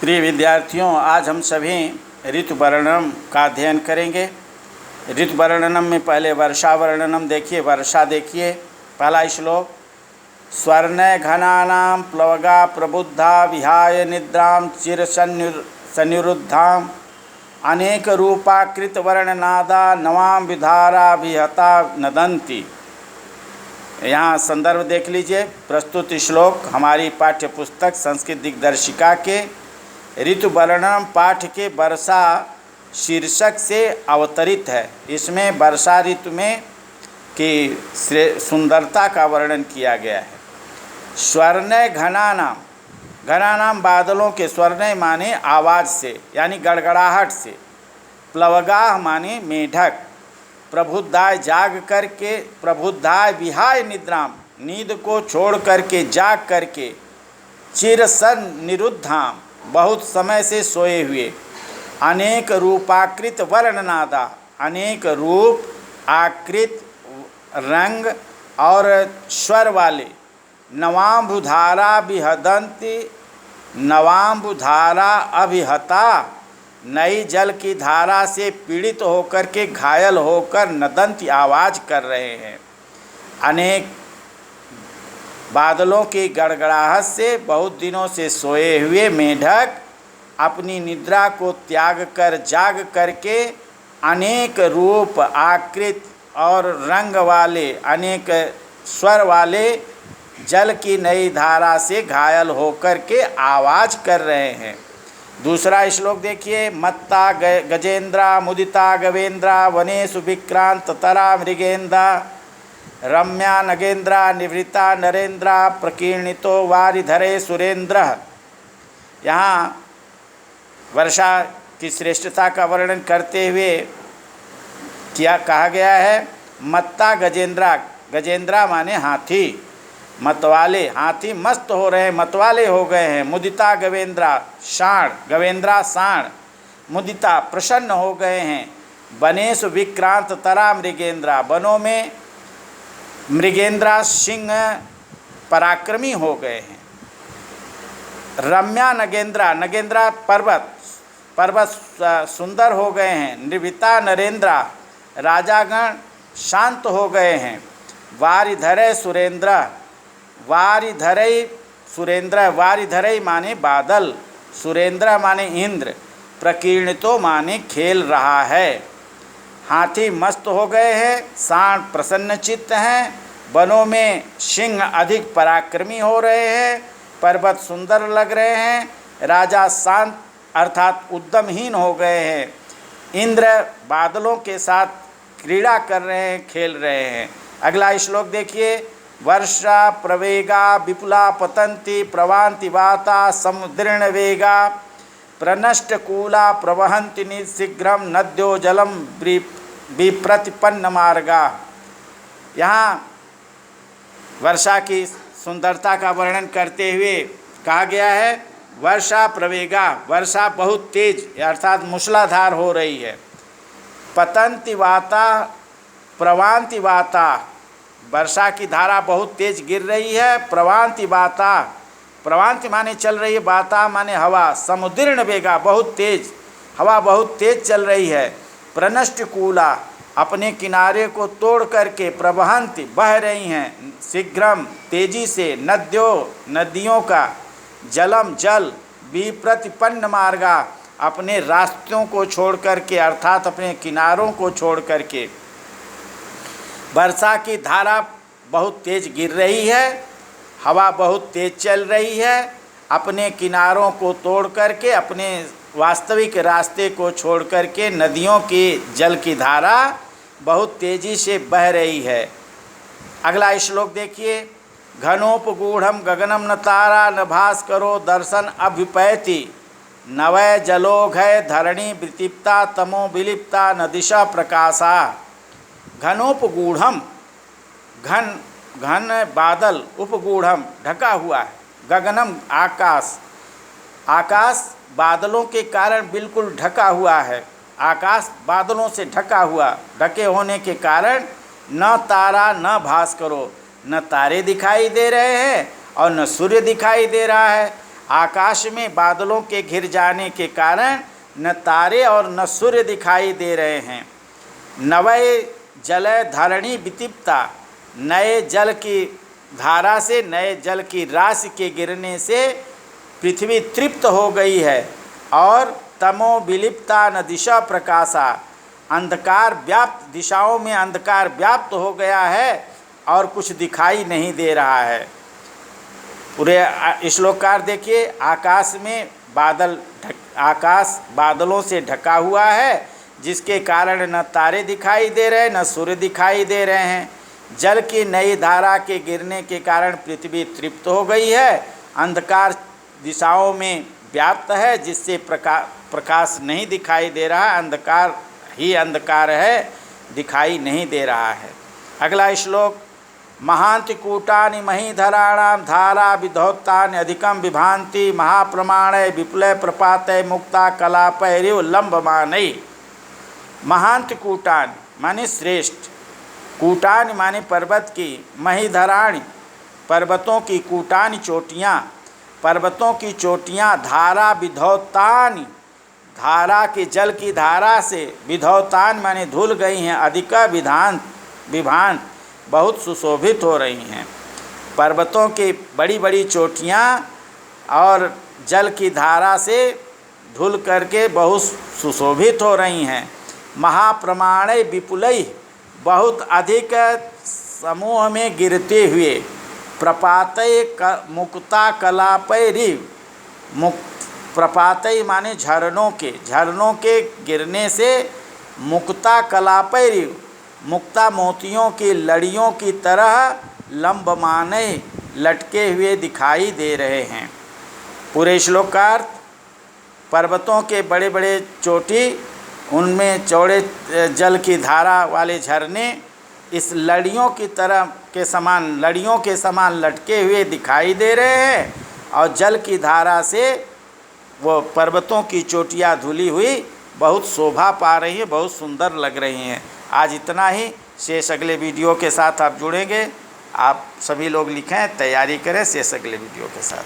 प्रिय विद्यार्थियों, आज हम सभी ऋतु वर्णनम का अध्ययन करेंगे। ऋतु वर्णनम में पहले वर्षा वर्णनम देखिए। वर्षा देखिए, पहला श्लोक। स्वर्णय घनानां प्लवगा प्रबुद्धा विहाय निद्रां चिर सन्निरुद्धां अनेक रूपाकृत वर्णनादा नवां विधारा विहता नदंती। यहाँ संदर्भ देख लीजिए। प्रस्तुत श्लोक हमारी पाठ्य पुस्तक संस्कृत दिग्दर्शिका के ऋतु वर्णनम पाठ के वर्षा शीर्षक से अवतरित है। इसमें वर्षा ऋतु में की सुंदरता का वर्णन किया गया है। स्वर्णय घनानाम, घनानाम बादलों के, स्वर्णय माने आवाज़ से यानी गड़गड़ाहट से, प्लवगाह माने मेढक, प्रबुद्धाय जाग करके, प्रबुद्धाय विहाय निद्राम नींद को छोड़ करके जाग करके, चिरसन निरुद्धाम बहुत समय से सोए हुए, अनेक रूपाकृत वर्णनादा अनेक रूप आकृत रंग और स्वर वाले, नवांबुधारा विहदंती नवांबुधारा अभिहता नई जल की धारा से पीड़ित होकर के घायल होकर नदंती आवाज़ कर रहे हैं। अनेक बादलों की गड़गड़ाहट से बहुत दिनों से सोए हुए मेढक अपनी निद्रा को त्याग कर जाग करके अनेक रूप आकृत और रंग वाले, अनेक स्वर वाले जल की नई धारा से घायल होकर के आवाज़ कर रहे हैं। दूसरा श्लोक देखिए। मत्ता गजेंद्रा मुदिता गवेंद्रा वनेषु विक्रांत तरा मृगेंद्रा रम्या नगेंद्रा निवृत्ता नरेंद्रा प्रकीर्णितो वारिधरे सुरेंद्र। यहाँ वर्षा की श्रेष्ठता का वर्णन करते हुए क्या कहा गया है। मत्ता गजेंद्रा, गजेंद्रा माने हाथी, मतवाले, हाथी मस्त हो रहे हैं, मतवाले हो गए हैं। मुदिता गवेंद्रा, साण, गवेंद्रा साण, मुदिता प्रसन्न हो गए हैं। वनेषु विक्रांत तरा मृगेंद्रा, वनों में मृगेंद्रा सिंह पराक्रमी हो गए हैं। रम्या नगेंद्रा, नगेंद्रा पर्वत, पर्वत सुंदर हो गए हैं। निवृत्ता नरेंद्रा, राजागण शांत हो गए हैं। वारिधरे सुरेंद्र, वारिधरे सुरेंद्र, वारिधरे माने बादल, सुरेंद्र माने इंद्र, प्रकीर्णितो माने खेल रहा है। हाथी मस्त हो गए हैं, सांड प्रसन्न चित्त हैं, वनों में सिंह अधिक पराक्रमी हो रहे हैं, पर्वत सुंदर लग रहे हैं, राजा शांत अर्थात उद्यमहीन हो गए हैं, इंद्र बादलों के साथ क्रीड़ा कर रहे हैं, खेल रहे हैं। अगला श्लोक देखिए। वर्षा प्रवेगा विपुला पतंती प्रवांति वाता समुद्रीण वेगा प्रनष्टकूला प्रवहन्ति निशीघ्रम नद्यो जलम विप्रतिपन्न मार्गा। यहाँ वर्षा की सुंदरता का वर्णन करते हुए कहा गया है वर्षा प्रवेगा, वर्षा बहुत तेज अर्थात मूसलाधार हो रही है। पतंति वाता प्रवांति वाता, वर्षा की धारा बहुत तेज गिर रही है। प्रवांति वाता, प्रवांति माने चल रही है, वाता माने हवा। समुद्रीण वेगा, बहुत तेज हवा, बहुत तेज चल रही है। प्रनष्टकूला, अपने किनारे को तोड़ करके, प्रवहंती बह रही हैं शीघ्रम तेजी से, नदियों का, जलम जल, विप्रतिपन्न मार्गा, अपने रास्तों को छोड़ करके अर्थात अपने किनारों को छोड़ करके। वर्षा की धारा बहुत तेज गिर रही है, हवा बहुत तेज चल रही है, अपने किनारों को तोड़ करके, अपने वास्तविक रास्ते को छोड़ करके नदियों की जल की धारा बहुत तेजी से बह रही है। अगला श्लोक देखिए। घनोपगूढ़म गगनम न तारा न भास्करो दर्शन अभ्युपैति नवय जलोघय धरणी वितिप्ता तमो विलिप्ता न दिशा प्रकाशा। घनोपगूढ़म, घन घन बादल, उपगूढ़म ढका हुआ है, गगनम आकाश, आकाश बादलों के कारण बिल्कुल ढका हुआ है। आकाश बादलों से ढका हुआ, ढके होने के कारण न तारा न भास्करो, न तारे दिखाई दे रहे हैं और न सूर्य दिखाई दे रहा है। आकाश में बादलों के घिर जाने के कारण न तारे और न सूर्य दिखाई दे रहे हैं। नवय जल धरणी वितिप्ता, नए जल की धारा से, नए जल की राशि के गिरने से पृथ्वी तृप्त हो गई है। और तमो विलिप्ता न दिशा प्रकाशा, अंधकार व्याप्त, दिशाओं में अंधकार व्याप्त हो गया है और कुछ दिखाई नहीं दे रहा है। पूरे श्लोकार देखिए, आकाश में बादल आकाश बादलों से ढका हुआ है, जिसके कारण न तारे दिखाई दे रहे न सूर्य दिखाई दे रहे हैं। जल की नई धारा के गिरने के कारण पृथ्वी तृप्त हो गई है। अंधकार दिशाओं में व्याप्त है, जिससे प्रकाश नहीं दिखाई दे रहा, अंधकार ही अंधकार है, दिखाई नहीं दे रहा है। अगला श्लोक, महांति कूटानि महीधराणाम धारा विधौतानि अधिकम विभांति महाप्रमाणय विपुलय प्रपातय मुक्ता कलापैरिव लंबमानई। महांति कूटानि माने श्रेष्ठ, कूटानि माने पर्वत की, महीधराणि पर्वतों की, कूटानि चोटियाँ, पर्वतों की चोटियाँ, धारा विधौतानि धारा के जल की धारा से, विधौतान माने धुल गई हैं, अधिक विभांत बहुत सुशोभित हो रही हैं। पर्वतों की बड़ी बड़ी चोटियाँ और जल की धारा से धुल करके बहुत सुशोभित हो रही हैं। महाप्रमाणे विपुलई, बहुत अधिक समूह में गिरते हुए, प्रपातय मुक्ता कलापैरि, प्रपातय माने झरनों के गिरने से, मुक्ता कलापैरि मुक्ता मोतियों की लड़ियों की तरह लंबमाने लटके हुए दिखाई दे रहे हैं। पूरे श्लोकार्थ, पर्वतों के बड़े बड़े चोटी, उनमें चौड़े जल की धारा वाले झरने इस लड़ियों की तरह के समान, लड़ियों के समान लटके हुए दिखाई दे रहे हैं। और जल की धारा से वो पर्वतों की चोटियाँ धुली हुई बहुत शोभा पा रही हैं, बहुत सुंदर लग रही हैं। आज इतना ही, शेष अगले वीडियो के साथ आप जुड़ेंगे। आप सभी लोग लिखें, तैयारी करें शेष अगले वीडियो के साथ।